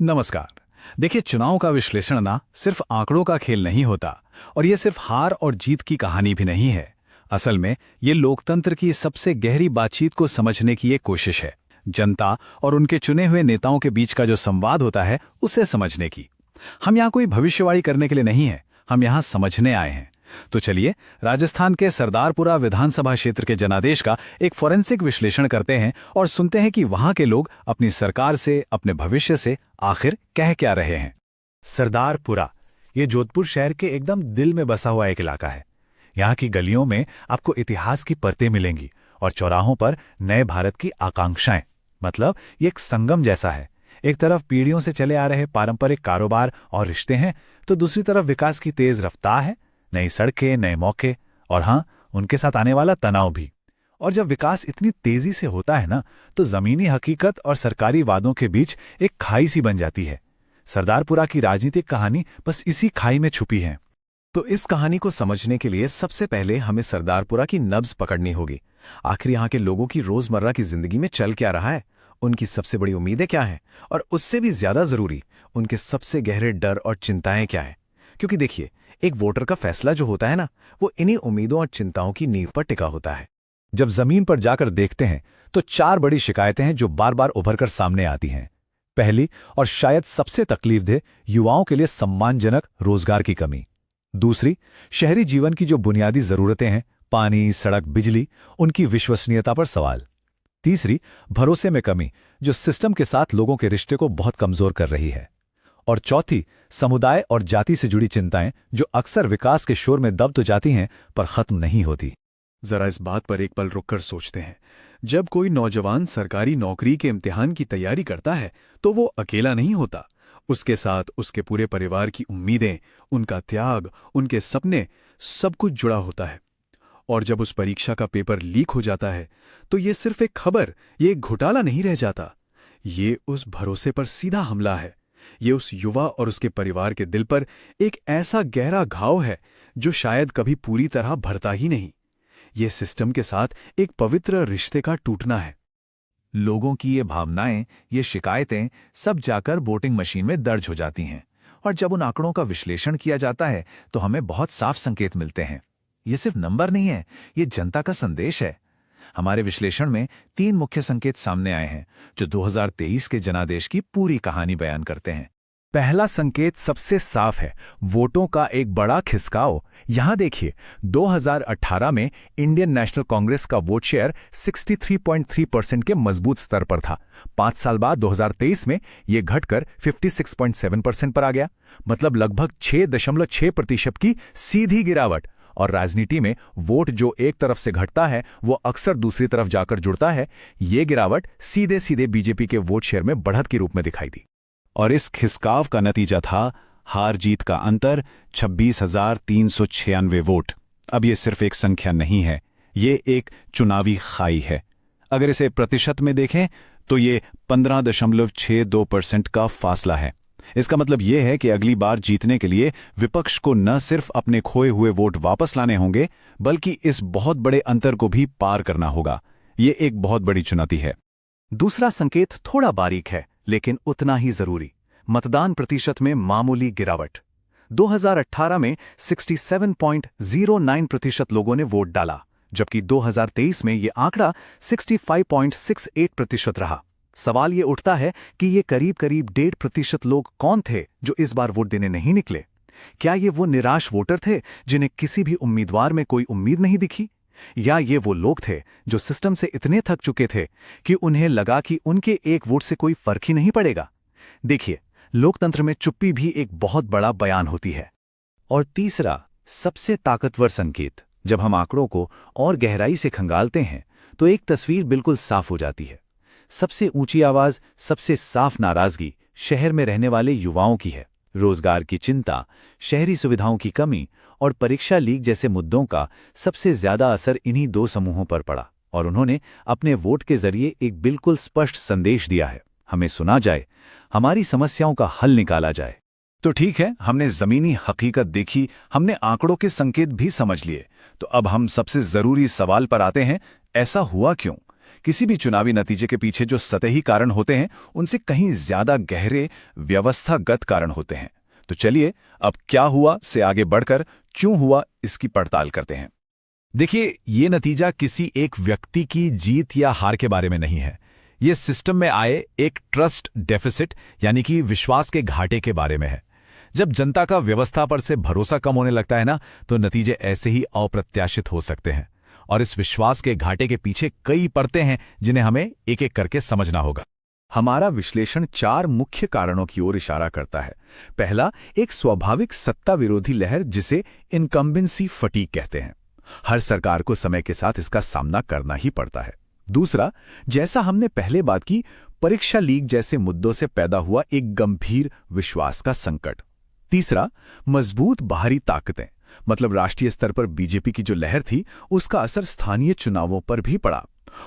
नमस्कार। देखिए, चुनाव का विश्लेषण ना सिर्फ आंकड़ों का खेल नहीं होता, और ये सिर्फ हार और जीत की कहानी भी नहीं है। असल में ये लोकतंत्र की सबसे गहरी बातचीत को समझने की एक कोशिश है। जनता और उनके चुने हुए नेताओं के बीच का जो संवाद होता है, उसे समझने की। हम यहाँ कोई भविष्यवाणी करने के लिए नहीं है, हम यहाँ समझने आए हैं। तो चलिए, राजस्थान के सरदारपुरा विधानसभा क्षेत्र के जनादेश का एक फोरेंसिक विश्लेषण करते हैं और सुनते हैं कि वहां के लोग अपनी सरकार से, अपने भविष्य से आखिर कह क्या रहे हैं। सरदारपुरा ये जोधपुर शहर के एकदम दिल में बसा हुआ एक इलाका है। यहाँ की गलियों में आपको इतिहास की परतें मिलेंगी और चौराहों पर नए भारत की आकांक्षाएं। मतलब ये एक संगम जैसा है। एक तरफ पीढ़ियों से चले आ रहे पारंपरिक कारोबार और रिश्ते हैं, तो दूसरी तरफ विकास की तेज रफ्तार है, नई सड़कें, नए मौके और हाँ, उनके साथ आने वाला तनाव भी। और जब विकास इतनी तेजी से होता है ना, तो जमीनी हकीकत और सरकारी वादों के बीच एक खाई सी बन जाती है। सरदारपुरा की राजनीतिक कहानी बस इसी खाई में छुपी है। तो इस कहानी को समझने के लिए सबसे पहले हमें सरदारपुरा की नब्ज पकड़नी होगी। आखिर यहाँ के लोगों की रोजमर्रा की जिंदगी में चल क्या रहा है, उनकी सबसे बड़ी उम्मीदें क्या हैं, और उससे भी ज्यादा जरूरी उनके सबसे गहरे डर और चिंताएं क्या हैं। क्योंकि देखिए, एक वोटर का फैसला जो होता है ना, वो इन्हीं उम्मीदों और चिंताओं की नींव पर टिका होता है। जब जमीन पर जाकर देखते हैं तो चार बड़ी शिकायतें हैं जो बार बार उभरकर सामने आती हैं। पहली और शायद सबसे तकलीफदेह, युवाओं के लिए सम्मानजनक रोजगार की कमी। दूसरी, शहरी जीवन की जो बुनियादी जरूरतें हैं, पानी, सड़क, बिजली, उनकी विश्वसनीयता पर सवाल। तीसरी, भरोसे में कमी, जो सिस्टम के साथ लोगों के रिश्ते को बहुत कमजोर कर रही है। और चौथी, समुदाय और जाति से जुड़ी चिंताएं, जो अक्सर विकास के शोर में दब तो जाती हैं पर खत्म नहीं होती। जरा इस बात पर एक पल रुककर सोचते हैं। जब कोई नौजवान सरकारी नौकरी के इम्तिहान की तैयारी करता है, तो वो अकेला नहीं होता। उसके साथ उसके पूरे परिवार की उम्मीदें, उनका त्याग, उनके सपने, सब कुछ जुड़ा होता है। और जब उस परीक्षा का पेपर लीक हो जाता है, तो ये सिर्फ एक खबर, ये एक घोटाला नहीं रह जाता। ये उस भरोसे पर सीधा हमला है। ये उस युवा और उसके परिवार के दिल पर एक ऐसा गहरा घाव है जो शायद कभी पूरी तरह भरता ही नहीं। ये सिस्टम के साथ एक पवित्र रिश्ते का टूटना है। लोगों की ये भावनाएं, ये शिकायतें सब जाकर वोटिंग मशीन में दर्ज हो जाती हैं। और जब उन आंकड़ों का विश्लेषण किया जाता है तो हमें बहुत साफ संकेत मिलते हैं। ये सिर्फ नंबर नहीं है, ये जनता का संदेश है। हमारे विश्लेषण में 3 मुख्य संकेत सामने आए हैं जो 2023 के जनादेश की पूरी कहानी बयान करते हैं। पहला संकेत सबसे साफ है, वोटों का एक बड़ा खिसकाव। यहां देखिए, 2018 में इंडियन नेशनल कांग्रेस का वोट शेयर 63.3% के मजबूत स्तर पर था। 5 साल बाद 2023 में यह घटकर 56.7% पर आ गया। मतलब लगभग 6.6% की सीधी गिरावट। और राजनीति में वोट जो एक तरफ से घटता है, वो अक्सर दूसरी तरफ जाकर जुड़ता है। ये गिरावट सीधे सीधे बीजेपी के वोट शेयर में बढ़त के रूप में दिखाई दी। और इस खिसकाव का नतीजा था हार जीत का अंतर, 26,396 वोट। अब ये सिर्फ एक संख्या नहीं है, ये एक चुनावी खाई है। अगर इसे प्रतिशत में देखें तो ये 15.62% का फासला है। इसका मतलब यह है कि अगली बार जीतने के लिए विपक्ष को न सिर्फ अपने खोए हुए वोट वापस लाने होंगे, बल्कि इस बहुत बड़े अंतर को भी पार करना होगा। ये एक बहुत बड़ी चुनौती है। दूसरा संकेत थोड़ा बारीक है, लेकिन उतना ही जरूरी। मतदान प्रतिशत में मामूली गिरावट। 2018 में 67.09% लोगों ने वोट डाला, जबकि 2023 में यह आंकड़ा 65.68% रहा। सवाल ये उठता है कि ये करीब करीब 1.5% लोग कौन थे जो इस बार वोट देने नहीं निकले? क्या ये वो निराश वोटर थे जिन्हें किसी भी उम्मीदवार में कोई उम्मीद नहीं दिखी? या ये वो लोग थे जो सिस्टम से इतने थक चुके थे कि उन्हें लगा कि उनके एक वोट से कोई फर्क ही नहीं पड़ेगा? देखिए, लोकतंत्र में चुप्पी भी एक बहुत बड़ा बयान होती है। और तीसरा, सबसे ताकतवर संकेत, जब हम आंकड़ों को और गहराई से खंगालते हैं तो एक तस्वीर बिल्कुल साफ हो जाती है। सबसे ऊंची आवाज, सबसे साफ नाराजगी शहर में रहने वाले युवाओं की है। रोजगार की चिंता, शहरी सुविधाओं की कमी और परीक्षा लीक जैसे मुद्दों का सबसे ज्यादा असर इन्हीं 2 समूहों पर पड़ा। और उन्होंने अपने वोट के जरिए एक बिल्कुल स्पष्ट संदेश दिया है, हमें सुना जाए, हमारी समस्याओं का हल निकाला जाए। तो ठीक है, हमने जमीनी हकीकत देखी, हमने आंकड़ों के संकेत भी समझ लिए। तो अब हम सबसे जरूरी सवाल पर आते हैं, ऐसा हुआ क्यों? किसी भी चुनावी नतीजे के पीछे जो सतही कारण होते हैं उनसे कहीं ज्यादा गहरे व्यवस्थागत कारण होते हैं। तो चलिए अब क्या हुआ से आगे बढ़कर क्यों हुआ इसकी पड़ताल करते हैं। देखिए, ये नतीजा किसी एक व्यक्ति की जीत या हार के बारे में नहीं है। ये सिस्टम में आए एक ट्रस्ट डेफिसिट यानी कि विश्वास के घाटे के बारे में है। जब जनता का व्यवस्था पर से भरोसा कम होने लगता है ना, तो नतीजे ऐसे ही अप्रत्याशित हो सकते हैं। और इस विश्वास के घाटे के पीछे कई परतें हैं जिन्हें हमें एक एक करके समझना होगा। हमारा विश्लेषण 4 मुख्य कारणों की ओर इशारा करता है। पहला, एक स्वाभाविक सत्ता विरोधी लहर जिसे इनकम्बेंसी फटीग कहते हैं। हर सरकार को समय के साथ इसका सामना करना ही पड़ता है। दूसरा, जैसा हमने पहले बात की, परीक्षा लीक जैसे मुद्दों से पैदा हुआ एक गंभीर विश्वास का संकट। तीसरा, मजबूत बाहरी ताकतें, मतलब राष्ट्रीय स्तर पर बीजेपी की जो लहर थी उसका असर स्थानीय चुनावों पर भी पड़ा।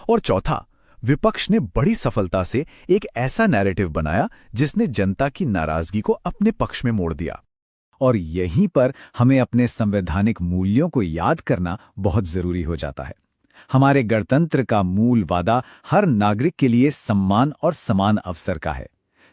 और चौथा, विपक्ष ने बड़ी सफलता से एक ऐसा नैरेटिव बनाया जिसने जनता की नाराजगी को अपने पक्ष में मोड़ दिया। और यहीं पर हमें अपने संवैधानिक मूल्यों को याद करना बहुत जरूरी हो जाता है। हमारे गणतंत्र का मूल वादा हर नागरिक के लिए सम्मान और समान अवसर का है।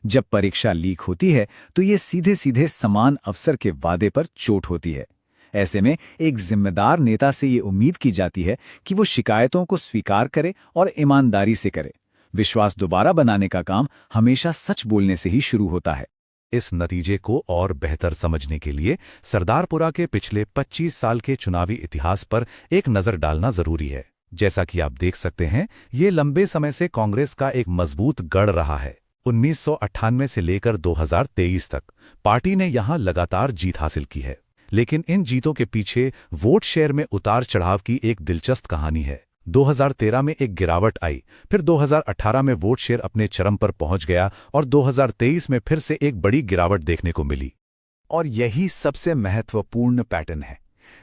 जब परीक्षा लीक होती है तो ये सीधे सीधे समान अवसर के वादे पर चोट होती है। ऐसे में एक जिम्मेदार नेता से ये उम्मीद की जाती है कि वो शिकायतों को स्वीकार करे और ईमानदारी से करे। विश्वास दोबारा बनाने का काम हमेशा सच बोलने से ही शुरू होता है। इस नतीजे को और बेहतर समझने के लिए सरदारपुरा के पिछले 25 साल के चुनावी इतिहास पर एक नजर डालना जरूरी है। जैसा कि आप देख सकते हैं, ये लंबे समय से कांग्रेस का एक मजबूत गढ़ रहा है। 1998 से लेकर 2023 तक पार्टी ने यहां लगातार जीत हासिल की है। लेकिन इन जीतों के पीछे वोट शेयर में उतार चढ़ाव की एक दिलचस्प कहानी है। 2013 में एक गिरावट आई, फिर 2018 में वोट शेयर अपने चरम पर पहुंच गया और 2023 में फिर से एक बड़ी गिरावट देखने को मिली। और यही सबसे महत्वपूर्ण पैटर्न है।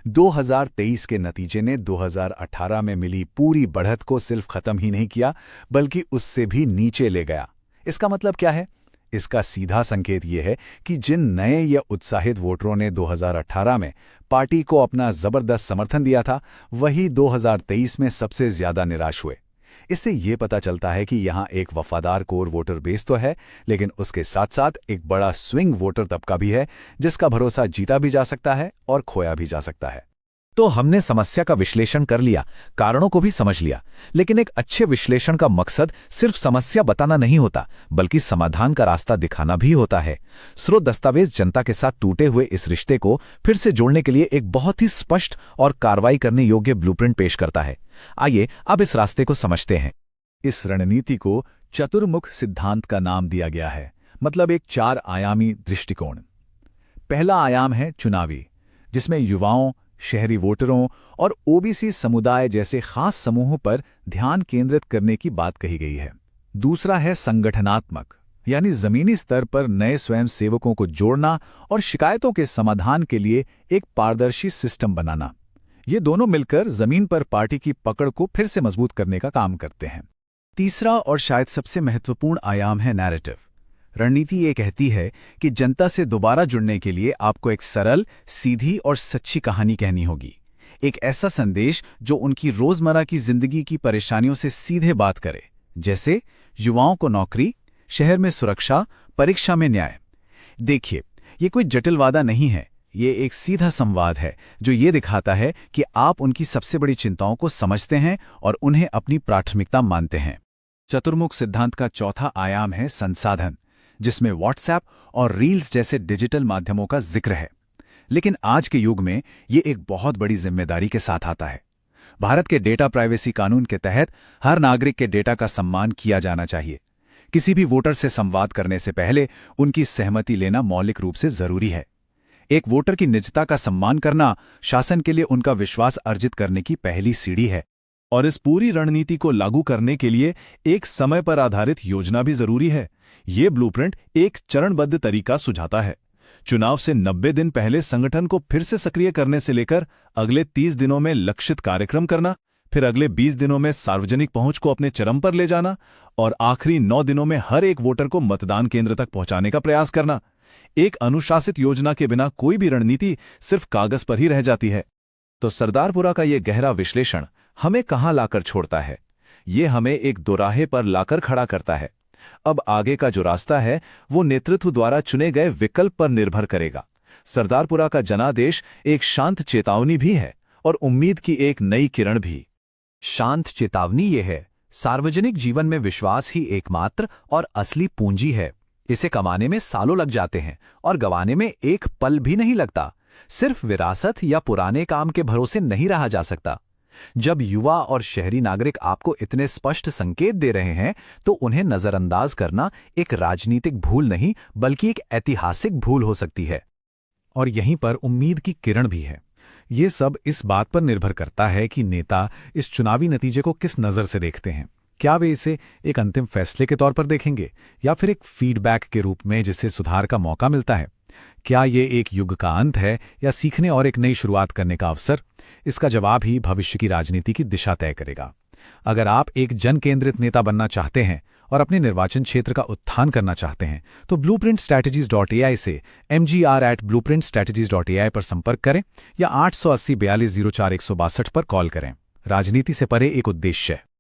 2023 के नतीजे ने 2018 में मिली पूरी बढ़त को सिर्फ खत्म ही नहीं किया, बल्कि उससे भी नीचे ले गया। इसका मतलब क्या है? इसका सीधा संकेत ये है कि जिन नए या उत्साहित वोटरों ने 2018 में पार्टी को अपना जबरदस्त समर्थन दिया था, वही 2023 में सबसे ज्यादा निराश हुए। इससे ये पता चलता है कि यहाँ एक वफादार कोर वोटर बेस तो है, लेकिन उसके साथ साथ एक बड़ा स्विंग वोटर तबका भी है जिसका भरोसा जीता भी जा सकता है और खोया भी जा सकता है। तो हमने समस्या का विश्लेषण कर लिया, कारणों को भी समझ लिया, लेकिन एक अच्छे विश्लेषण का मकसद सिर्फ समस्या बताना नहीं होता, बल्कि समाधान का रास्ता दिखाना भी होता है। स्रोत दस्तावेज जनता के साथ टूटे हुए इस रिश्ते को फिर से जोड़ने के लिए एक बहुत ही स्पष्ट और कार्रवाई करने योग्य ब्लूप्रिंट पेश करता है। आइए अब इस रास्ते को समझते हैं। इस रणनीति को चतुर्मुख सिद्धांत का नाम दिया गया है, मतलब एक 4 आयामी दृष्टिकोण। पहला आयाम है चुनावी, जिसमें युवाओं, शहरी वोटरों और ओबीसी समुदाय जैसे खास समूहों पर ध्यान केंद्रित करने की बात कही गई है। दूसरा है संगठनात्मक, यानी जमीनी स्तर पर नए स्वयंसेवकों को जोड़ना और शिकायतों के समाधान के लिए एक पारदर्शी सिस्टम बनाना। ये दोनों मिलकर जमीन पर पार्टी की पकड़ को फिर से मजबूत करने का काम करते हैं। तीसरा और शायद सबसे महत्वपूर्ण आयाम है नैरेटिव। रणनीति ये कहती है कि जनता से दोबारा जुड़ने के लिए आपको एक सरल, सीधी और सच्ची कहानी कहनी होगी। एक ऐसा संदेश जो उनकी रोजमर्रा की जिंदगी की परेशानियों से सीधे बात करे, जैसे युवाओं को नौकरी, शहर में सुरक्षा, परीक्षा में न्याय। देखिए, ये कोई जटिल वादा नहीं है, ये एक सीधा संवाद है जो ये दिखाता है कि आप उनकी सबसे बड़ी चिंताओं को समझते हैं और उन्हें अपनी प्राथमिकता मानते हैं। चतुर्मुख सिद्धांत का चौथा आयाम है संसाधन, जिसमें व्हाट्सएप और रील्स जैसे डिजिटल माध्यमों का जिक्र है। लेकिन आज के युग में ये एक बहुत बड़ी जिम्मेदारी के साथ आता है। भारत के डेटा प्राइवेसी कानून के तहत हर नागरिक के डेटा का सम्मान किया जाना चाहिए। किसी भी वोटर से संवाद करने से पहले उनकी सहमति लेना मौलिक रूप से जरूरी है। एक वोटर की निजता का सम्मान करना शासन के लिए उनका विश्वास अर्जित करने की पहली सीढ़ी है। और इस पूरी रणनीति को लागू करने के लिए एक समय पर आधारित योजना भी जरूरी है। ये ब्लूप्रिंट एक चरणबद्ध तरीका सुझाता है। चुनाव से 90 दिन पहले संगठन को फिर से सक्रिय करने से लेकर अगले 30 दिनों में लक्षित कार्यक्रम करना, फिर अगले 20 दिनों में सार्वजनिक पहुंच को अपने चरम पर ले जाना और आखिरी 9 दिनों में हर एक वोटर को मतदान केंद्र तक पहुंचाने का प्रयास करना। एक अनुशासित योजना के बिना कोई भी रणनीति सिर्फ कागज पर ही रह जाती है। तो सरदारपुरा का ये गहरा विश्लेषण हमें कहाँ लाकर छोड़ता है? ये हमें एक दोराहे पर लाकर खड़ा करता है। अब आगे का जो रास्ता है वो नेतृत्व द्वारा चुने गए विकल्प पर निर्भर करेगा। सरदारपुरा का जनादेश एक शांत चेतावनी भी है और उम्मीद की एक नई किरण भी। शांत चेतावनी ये है, सार्वजनिक जीवन में विश्वास ही एकमात्र और असली पूंजी है। इसे कमाने में सालों लग जाते हैं और गंवाने में एक पल भी नहीं लगता। सिर्फ विरासत या पुराने काम के भरोसे नहीं रहा जा सकता। जब युवा और शहरी नागरिक आपको इतने स्पष्ट संकेत दे रहे हैं तो उन्हें नजरअंदाज करना एक राजनीतिक भूल नहीं बल्कि एक ऐतिहासिक भूल हो सकती है। और यहीं पर उम्मीद की किरण भी है। ये सब इस बात पर निर्भर करता है कि नेता इस चुनावी नतीजे को किस नज़र से देखते हैं। क्या वे इसे एक अंतिम फैसले के तौर पर देखेंगे या फिर एक फीडबैक के रूप में जिससे सुधार का मौका मिलता है? क्या ये एक युग का अंत है या सीखने और एक नई शुरुआत करने का अवसर? इसका जवाब ही भविष्य की राजनीति की दिशा तय करेगा। अगर आप एक जन केंद्रित नेता बनना चाहते हैं और अपने निर्वाचन क्षेत्र का उत्थान करना चाहते हैं तो blueprintstrategies.ai से mgr@blueprintstrategies.ai पर संपर्क करें या 880 42 04 162 पर कॉल करें। राजनीति से परे एक उद्देश्य है।